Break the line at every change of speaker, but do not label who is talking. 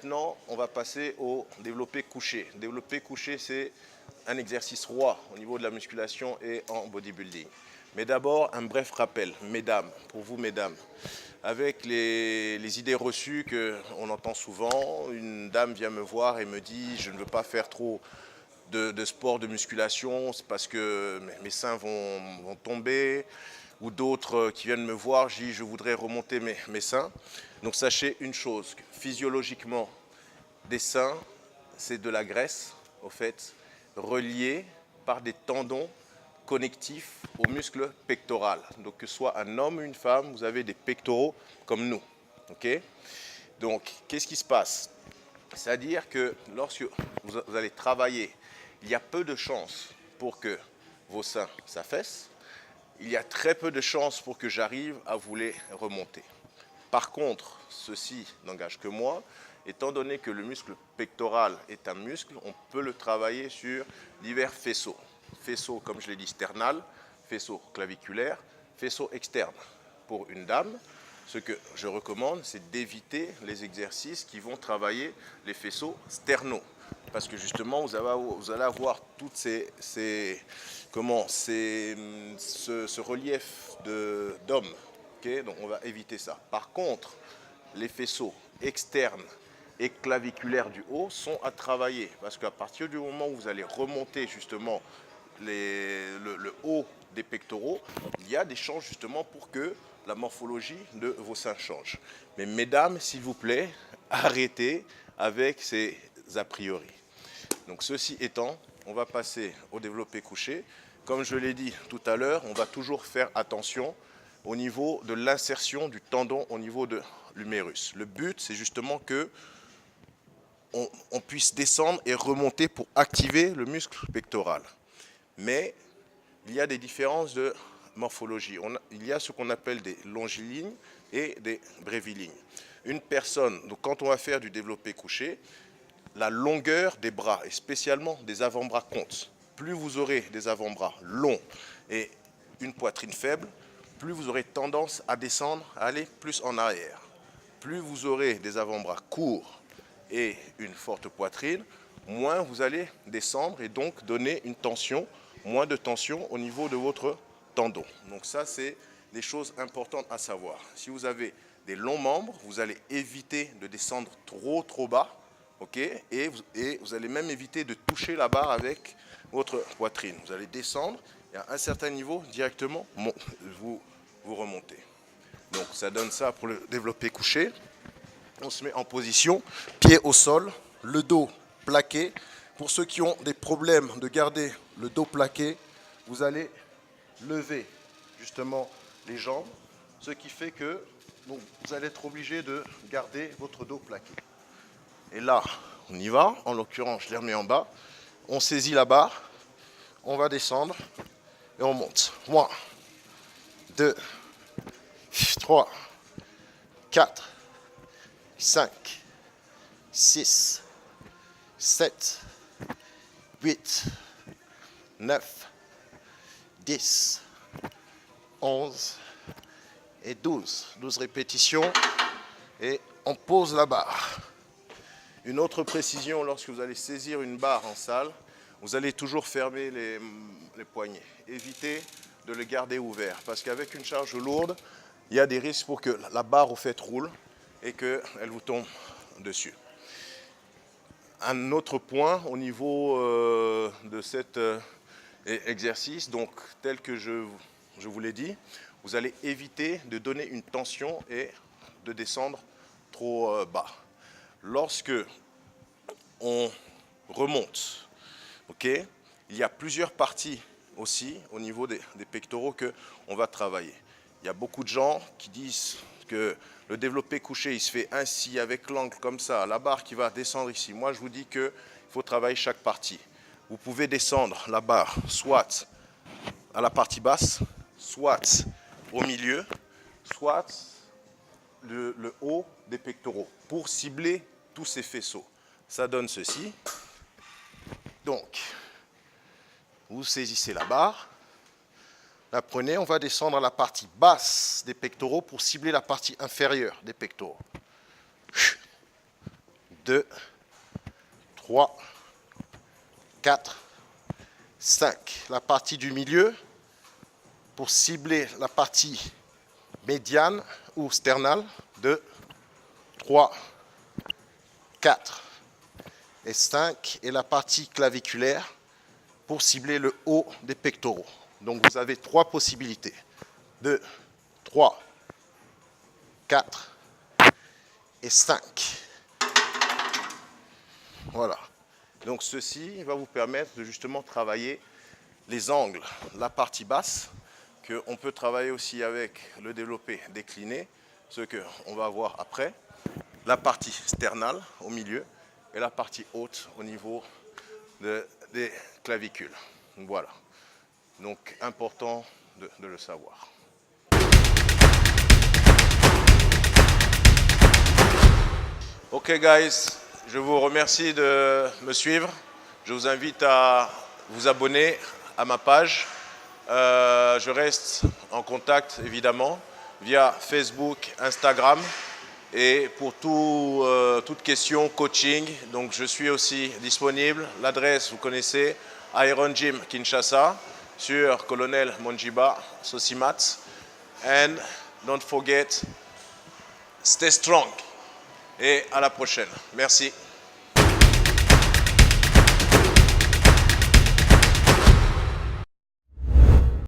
maintenant, on va passer au développé couché. Développé couché, c'est un exercice roi au niveau de la musculation et en bodybuilding. Mais d'abord, un bref rappel, mesdames, pour vous mesdames. Avec les idées reçues qu'on entend souvent, une dame vient me voir et me dit « je ne veux pas faire trop de sport de musculation, c'est parce que mes seins vont tomber ». Ou d'autres qui viennent me voir, je dis « je voudrais remonter mes seins ». Donc sachez une chose, physiologiquement, des seins, c'est de la graisse, au fait, reliée par des tendons connectifs au muscle pectoral. Donc que ce soit un homme ou une femme, vous avez des pectoraux comme nous. Okay. Donc qu'est-ce qui se passe? C'est-à-dire que lorsque vous allez travailler, il y a peu de chances pour que vos seins s'affaissent. Il y a très peu de chances pour que j'arrive à vous les remonter. Par contre, ceci n'engage que moi. Étant donné que le muscle pectoral est un muscle, on peut le travailler sur divers faisceaux. Faisceaux, comme je l'ai dit, sternal, faisceaux claviculaires, faisceaux externes. Pour une dame, ce que je recommande, c'est d'éviter les exercices qui vont travailler les faisceaux sternaux. Parce que justement, vous allez avoir toutes ce relief d'homme. Okay, donc on va éviter ça. Par contre, les faisceaux externes et claviculaires du haut sont à travailler. Parce qu'à partir du moment où vous allez remonter justement le haut des pectoraux, il y a des chances justement pour que la morphologie de vos seins change. Mais mesdames, s'il vous plaît, arrêtez avec ces a priori. Donc ceci étant, on va passer au développé couché. Comme je l'ai dit tout à l'heure, on va toujours faire attention au niveau de l'insertion du tendon au niveau de l'humérus. Le but, c'est justement que on puisse descendre et remonter pour activer le muscle pectoral. Mais il y a des différences de morphologie. Il y a ce qu'on appelle des longilignes et des brévilignes. Une personne, donc quand on va faire du développé couché, la longueur des bras, et spécialement des avant-bras compte. Plus vous aurez des avant-bras longs et une poitrine faible, plus vous aurez tendance à descendre, à aller plus en arrière. Plus vous aurez des avant-bras courts et une forte poitrine, moins vous allez descendre et donc donner une tension, moins de tension au niveau de votre tendon. Donc ça, c'est des choses importantes à savoir. Si vous avez des longs membres, vous allez éviter de descendre trop bas, okay, et vous allez même éviter de toucher la barre avec votre poitrine. Vous allez descendre et à un certain niveau, directement, vous remontez. Donc ça donne ça pour le développé couché. On se met en position, pied au sol, le dos plaqué. Pour ceux qui ont des problèmes de garder le dos plaqué, vous allez lever justement les jambes, ce qui fait que vous allez être obligé de garder votre dos plaqué. Et là, on y va. En l'occurrence, je les remets en bas. On saisit la barre, on va descendre et on monte. 1, 2, 3, 4, 5, 6, 7, 8, 9, 10, 11 et 12. 12 répétitions et on pose la barre. Une autre précision, lorsque vous allez saisir une barre en salle, vous allez toujours fermer les poignets. Évitez de le garder ouvert parce qu'avec une charge lourde, il y a des risques pour que la barre au fait roule et qu'elle vous tombe dessus. Un autre point au niveau de cet exercice, donc tel que je vous l'ai dit, vous allez éviter de donner une tension et de descendre trop bas. Lorsque on remonte, okay, il y a plusieurs parties aussi au niveau des pectoraux qu'on va travailler. Il y a beaucoup de gens qui disent que le développé couché, il se fait ainsi, avec l'angle comme ça, la barre qui va descendre ici. Moi, je vous dis qu'il faut travailler chaque partie. Vous pouvez descendre la barre soit à la partie basse, soit au milieu, soit le haut des pectoraux pour cibler tous ces faisceaux. Ça donne ceci. Donc, vous saisissez la barre, la prenez, on va descendre à la partie basse des pectoraux pour cibler la partie inférieure des pectoraux. 2, 3, 4, 5. La partie du milieu, pour cibler la partie médiane ou sternale, 2, 3, 4 et 5. Et la partie claviculaire pour cibler le haut des pectoraux. Donc vous avez 3 possibilités. 2, 3, 4 et 5. Voilà. Donc ceci va vous permettre de justement travailler les angles, la partie basse, qu'on peut travailler aussi avec le développé décliné, ce qu'on va voir après, la partie sternale au milieu et la partie haute au niveau des clavicules. Voilà. Donc important de le savoir. Ok guys, je vous remercie de me suivre. Je vous invite à vous abonner à ma page. Je reste en contact évidemment via Facebook, Instagram. Et pour toute question, coaching, donc je suis aussi disponible. L'adresse, vous connaissez, Iron Gym Kinshasa sur Colonel Monjiba, Sosimat. And don't forget, stay strong. Et à la prochaine. Merci.